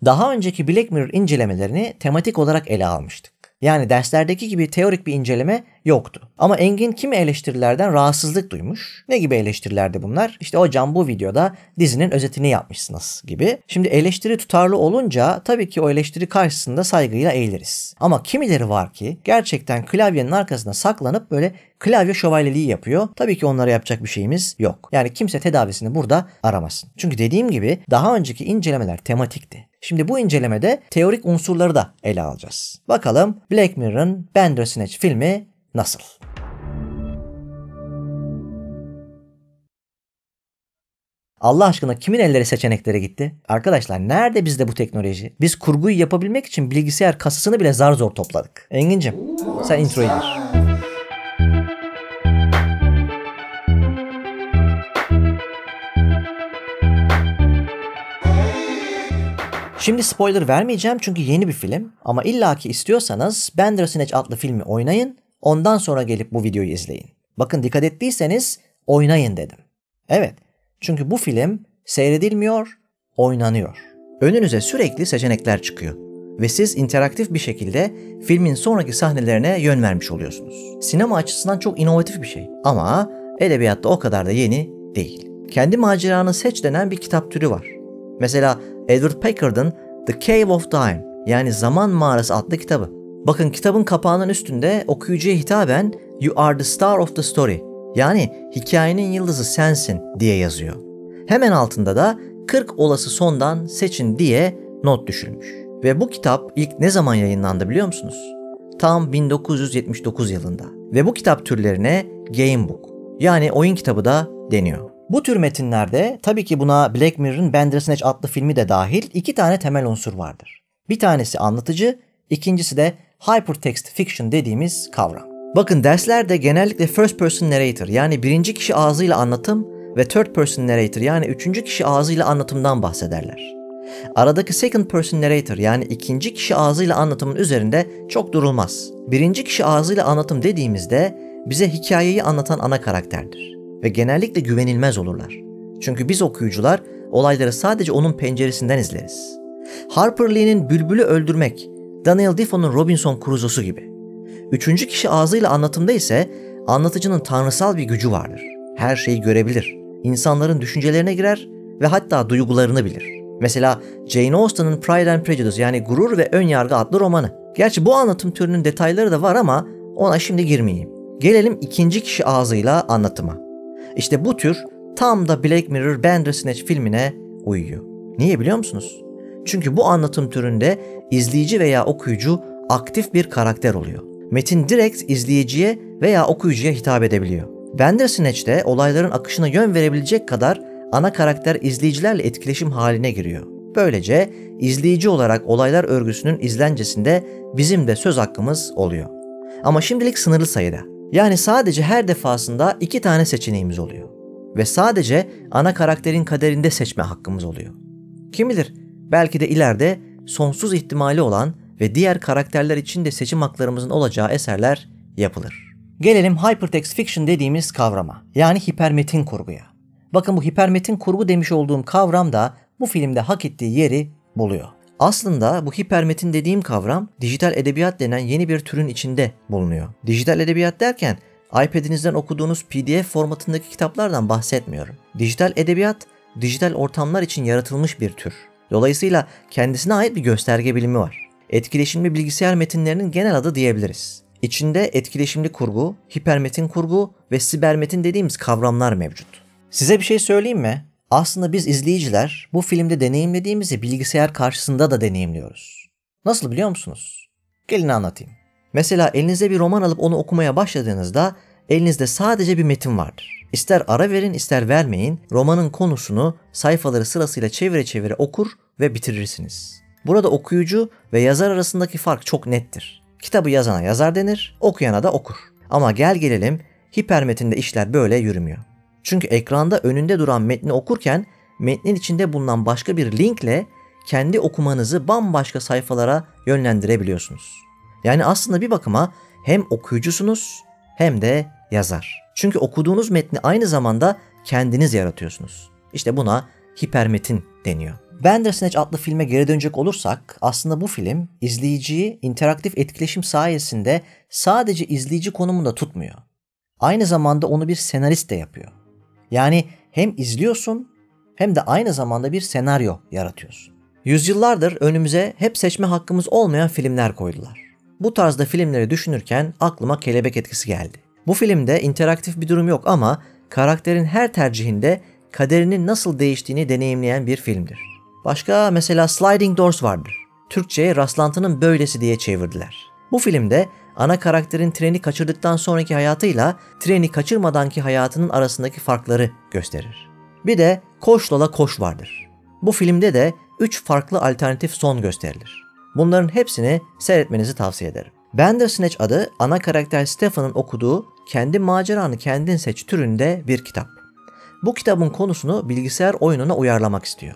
Daha önceki Black Mirror incelemelerini tematik olarak ele almıştık. Yani derslerdeki gibi teorik bir inceleme yoktu. Ama Engin kimi eleştirilerden rahatsızlık duymuş. Ne gibi eleştirilerdi bunlar? İşte hocam bu videoda dizinin özetini yapmışsınız gibi. Şimdi eleştiri tutarlı olunca tabii ki o eleştiri karşısında saygıyla eğiliriz. Ama kimileri var ki gerçekten klavyenin arkasına saklanıp böyle klavye şövalyeliği yapıyor. Tabii ki onlara yapacak bir şeyimiz yok. Yani kimse tedavisini burada aramasın. Çünkü dediğim gibi daha önceki incelemeler tematikti. Şimdi bu incelemede teorik unsurları da ele alacağız. Bakalım Black Mirror'ın Bandersnatch filmi nasıl? Allah aşkına kimin elleri seçeneklere gitti? Arkadaşlar nerede bizde bu teknoloji? Biz kurguyu yapabilmek için bilgisayar kasasını bile zar zor topladık. Engin'cim sen introyu gir. Şimdi spoiler vermeyeceğim çünkü yeni bir film ama illaki istiyorsanız Bandersnatch adlı filmi oynayın, ondan sonra gelip bu videoyu izleyin. Bakın dikkat ettiyseniz oynayın dedim. Evet, çünkü bu film seyredilmiyor, oynanıyor. Önünüze sürekli seçenekler çıkıyor ve siz interaktif bir şekilde filmin sonraki sahnelerine yön vermiş oluyorsunuz. Sinema açısından çok inovatif bir şey ama edebiyatta o kadar da yeni değil. Kendi maceranı seç denen bir kitap türü var. Mesela Edward Packard'ın The Cave of Time yani Zaman Mağarası adlı kitabı. Bakın kitabın kapağının üstünde okuyucuya hitaben You are the star of the story yani hikayenin yıldızı sensin diye yazıyor. Hemen altında da 40 olası sondan seçin diye not düşülmüş. Ve bu kitap ilk ne zaman yayınlandı biliyor musunuz? Tam 1979 yılında. Ve bu kitap türlerine game book yani oyun kitabı da deniyor. Bu tür metinlerde tabii ki buna Black Mirror'ın Bandersnatch adlı filmi de dahil 2 tane temel unsur vardır. Bir tanesi anlatıcı, ikincisi de hypertext fiction dediğimiz kavram. Bakın derslerde genellikle first person narrator yani birinci kişi ağzıyla anlatım ve third person narrator yani üçüncü kişi ağzıyla anlatımdan bahsederler. Aradaki second person narrator yani ikinci kişi ağzıyla anlatımın üzerinde çok durulmaz. Birinci kişi ağzıyla anlatım dediğimizde bize hikayeyi anlatan ana karakterdir. Ve genellikle güvenilmez olurlar. Çünkü biz okuyucular olayları sadece onun penceresinden izleriz. Harper Lee'nin Bülbül'ü Öldürmek, Daniel Defoe'nun Robinson Crusoe'su gibi. Üçüncü kişi ağzıyla anlatımda ise anlatıcının tanrısal bir gücü vardır. Her şeyi görebilir, insanların düşüncelerine girer ve hatta duygularını bilir. Mesela Jane Austen'ın Pride and Prejudice yani Gurur ve Önyargı adlı romanı. Gerçi bu anlatım türünün detayları da var ama ona şimdi girmeyeyim. Gelelim ikinci kişi ağzıyla anlatıma. İşte bu tür tam da Black Mirror Bandersnatch filmine uyuyor. Niye biliyor musunuz? Çünkü bu anlatım türünde izleyici veya okuyucu aktif bir karakter oluyor. Metin direkt izleyiciye veya okuyucuya hitap edebiliyor. Bandersnatch'te olayların akışına yön verebilecek kadar ana karakter izleyicilerle etkileşim haline giriyor. Böylece izleyici olarak olaylar örgüsünün izlencesinde bizim de söz hakkımız oluyor. Ama şimdilik sınırlı sayıda. Yani sadece her defasında 2 tane seçeneğimiz oluyor. Ve sadece ana karakterin kaderinde seçme hakkımız oluyor. Kim bilir belki de ileride sonsuz ihtimali olan ve diğer karakterler için de seçim haklarımızın olacağı eserler yapılır. Gelelim hypertext fiction dediğimiz kavrama. Yani hipermetin kurguya. Bakın bu hipermetin kurgu demiş olduğum kavram da bu filmde hak ettiği yeri buluyor. Aslında bu hipermetin dediğim kavram dijital edebiyat denen yeni bir türün içinde bulunuyor. Dijital edebiyat derken iPad'inizden okuduğunuz PDF formatındaki kitaplardan bahsetmiyorum. Dijital edebiyat, dijital ortamlar için yaratılmış bir tür. Dolayısıyla kendisine ait bir gösterge bilimi var. Etkileşimli bilgisayar metinlerinin genel adı diyebiliriz. İçinde etkileşimli kurgu, hipermetin kurgu ve sibermetin dediğimiz kavramlar mevcut. Size bir şey söyleyeyim mi? Aslında biz izleyiciler bu filmde deneyimlediğimizi bilgisayar karşısında da deneyimliyoruz. Nasıl biliyor musunuz? Gelin anlatayım. Mesela elinize bir roman alıp onu okumaya başladığınızda elinizde sadece bir metin vardır. İster ara verin ister vermeyin romanın konusunu sayfaları sırasıyla çevire çevire okur ve bitirirsiniz. Burada okuyucu ve yazar arasındaki fark çok nettir. Kitabı yazana yazar denir, okuyana da okur. Ama gel gelelim hipermetinde işler böyle yürümüyor. Çünkü ekranda önünde duran metni okurken metnin içinde bulunan başka bir linkle kendi okumanızı bambaşka sayfalara yönlendirebiliyorsunuz. Yani aslında bir bakıma hem okuyucusunuz hem de yazar. Çünkü okuduğunuz metni aynı zamanda kendiniz yaratıyorsunuz. İşte buna hipermetin deniyor. Bandersnatch adlı filme geri dönecek olursak aslında bu film izleyiciyi interaktif etkileşim sayesinde sadece izleyici konumunda tutmuyor. Aynı zamanda onu bir senarist de yapıyor. Yani hem izliyorsun hem de aynı zamanda bir senaryo yaratıyorsun. Yüzyıllardır önümüze hep seçme hakkımız olmayan filmler koydular. Bu tarzda filmleri düşünürken aklıma Kelebek Etkisi geldi. Bu filmde interaktif bir durum yok ama karakterin her tercihinde kaderinin nasıl değiştiğini deneyimleyen bir filmdir. Başka mesela Sliding Doors vardır. Türkçe'ye Rastlantının Böylesi diye çevirdiler. Bu filmde ana karakterin treni kaçırdıktan sonraki hayatıyla treni kaçırmadanki hayatının arasındaki farkları gösterir. Bir de Koş Lola Koş vardır. Bu filmde de 3 farklı alternatif son gösterilir. Bunların hepsini seyretmenizi tavsiye ederim. Bandersnatch adı ana karakter Stephen'ın okuduğu Kendi Maceranı Kendin Seç türünde bir kitap. Bu kitabın konusunu bilgisayar oyununa uyarlamak istiyor.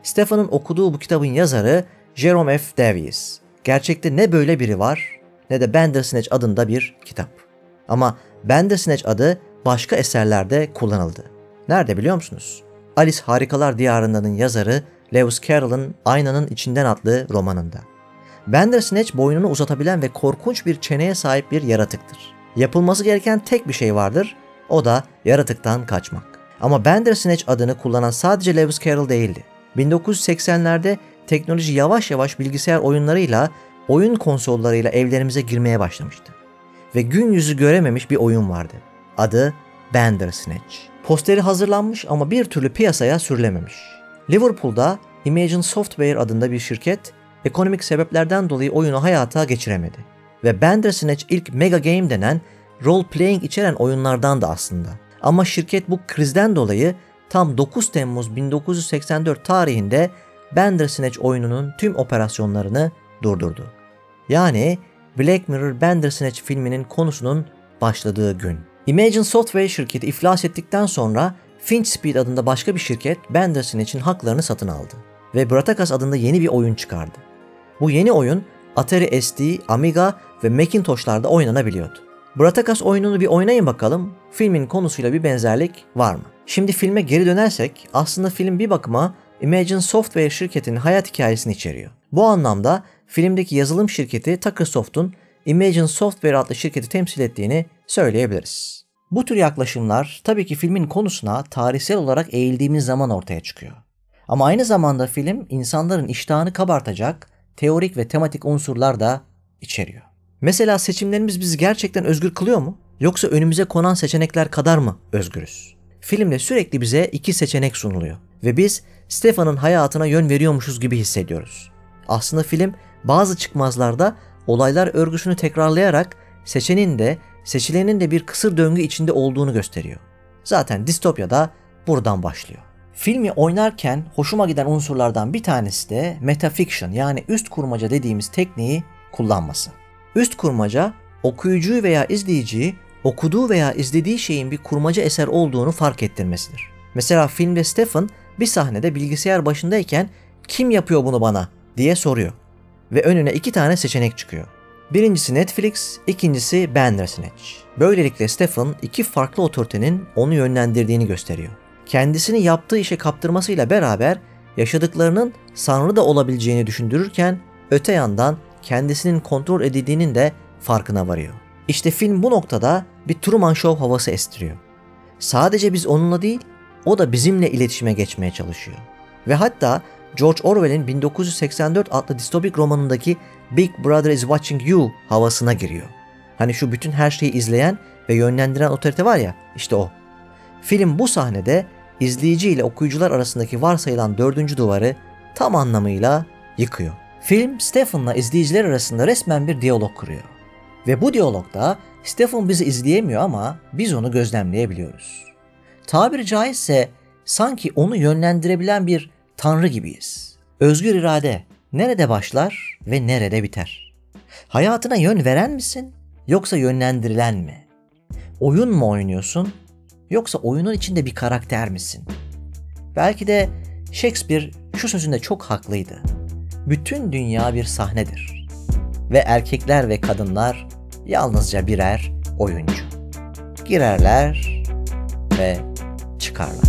Stephen'ın okuduğu bu kitabın yazarı Jerome F. Davies. Gerçekte ne böyle biri var ne de Bandersnatch adında bir kitap. Ama Bandersnatch adı başka eserlerde kullanıldı. Nerede biliyor musunuz? Alice Harikalar Diyarında'nın yazarı Lewis Carroll'ın Aynanın İçinden adlı romanında. Bandersnatch boynunu uzatabilen ve korkunç bir çeneye sahip bir yaratıktır. Yapılması gereken tek bir şey vardır, o da yaratıktan kaçmak. Ama Bandersnatch adını kullanan sadece Lewis Carroll değildi. 1980'lerde teknoloji yavaş yavaş bilgisayar oyunlarıyla, oyun konsollarıyla evlerimize girmeye başlamıştı. Ve gün yüzü görememiş bir oyun vardı. Adı Bandersnatch. Posteri hazırlanmış ama bir türlü piyasaya sürülememiş. Liverpool'da Imagine Software adında bir şirket ekonomik sebeplerden dolayı oyunu hayata geçiremedi. Ve Bandersnatch ilk mega game denen role playing içeren oyunlardan da aslında. Ama şirket bu krizden dolayı tam 9 Temmuz 1984 tarihinde Bandersnatch oyununun tüm operasyonlarını durdurdu. Yani Black Mirror Bandersnatch filminin konusunun başladığı gün. Imagine Software şirketi iflas ettikten sonra Finch Speed adında başka bir şirket Bandersnatch'in haklarını satın aldı ve Bratakas adında yeni bir oyun çıkardı. Bu yeni oyun Atari ST, Amiga ve Macintosh'larda oynanabiliyordu. Bratakas oyununu bir oynayın bakalım, filmin konusuyla bir benzerlik var mı? Şimdi filme geri dönersek aslında film bir bakıma Imagine Software şirketinin hayat hikayesini içeriyor. Bu anlamda filmdeki yazılım şirketi Tuckersoft'un Imagine Software adlı şirketi temsil ettiğini söyleyebiliriz. Bu tür yaklaşımlar tabii ki filmin konusuna tarihsel olarak eğildiğimiz zaman ortaya çıkıyor. Ama aynı zamanda film insanların iştahını kabartacak teorik ve tematik unsurlar da içeriyor. Mesela seçimlerimiz bizi gerçekten özgür kılıyor mu? Yoksa önümüze konan seçenekler kadar mı özgürüz? Filmde sürekli bize iki seçenek sunuluyor ve biz Stephen'ın hayatına yön veriyormuşuz gibi hissediyoruz. Aslında film bazı çıkmazlarda olaylar örgüsünü tekrarlayarak seçenin de seçilenin de bir kısır döngü içinde olduğunu gösteriyor. Zaten distopya da buradan başlıyor. Filmi oynarken hoşuma giden unsurlardan bir tanesi de metafiction yani üst kurmaca dediğimiz tekniği kullanması. Üst kurmaca okuyucuyu veya izleyiciyi okuduğu veya izlediği şeyin bir kurmaca eser olduğunu fark ettirmesidir. Mesela filmde Stephen bir sahnede bilgisayar başındayken kim yapıyor bunu bana diye soruyor. Ve önüne 2 tane seçenek çıkıyor. Birincisi Netflix, ikincisi Bandersnatch. Böylelikle Stephen 2 farklı otoritenin onu yönlendirdiğini gösteriyor. Kendisini yaptığı işe kaptırmasıyla beraber yaşadıklarının sanrı da olabileceğini düşündürürken öte yandan kendisinin kontrol edildiğinin de farkına varıyor. İşte film bu noktada bir Truman Show havası estiriyor. Sadece biz onunla değil, o da bizimle iletişime geçmeye çalışıyor. Ve hatta George Orwell'in 1984 adlı distopik romanındaki Big Brother is watching you havasına giriyor. Hani şu bütün her şeyi izleyen ve yönlendiren otorite var ya, işte o. Film bu sahnede izleyici ile okuyucular arasındaki varsayılan 4. duvarı tam anlamıyla yıkıyor. Film Stephen'la izleyiciler arasında resmen bir diyalog kuruyor. Ve bu diyalogda Stephen bizi izleyemiyor ama biz onu gözlemleyebiliyoruz. Tabiri caizse sanki onu yönlendirebilen bir tanrı gibiyiz. Özgür irade nerede başlar ve nerede biter? Hayatına yön veren misin yoksa yönlendirilen mi? Oyun mu oynuyorsun yoksa oyunun içinde bir karakter misin? Belki de Shakespeare şu sözünde çok haklıydı. Bütün dünya bir sahnedir ve erkekler ve kadınlar yalnızca birer oyuncu. Girerler ve çıkarlar.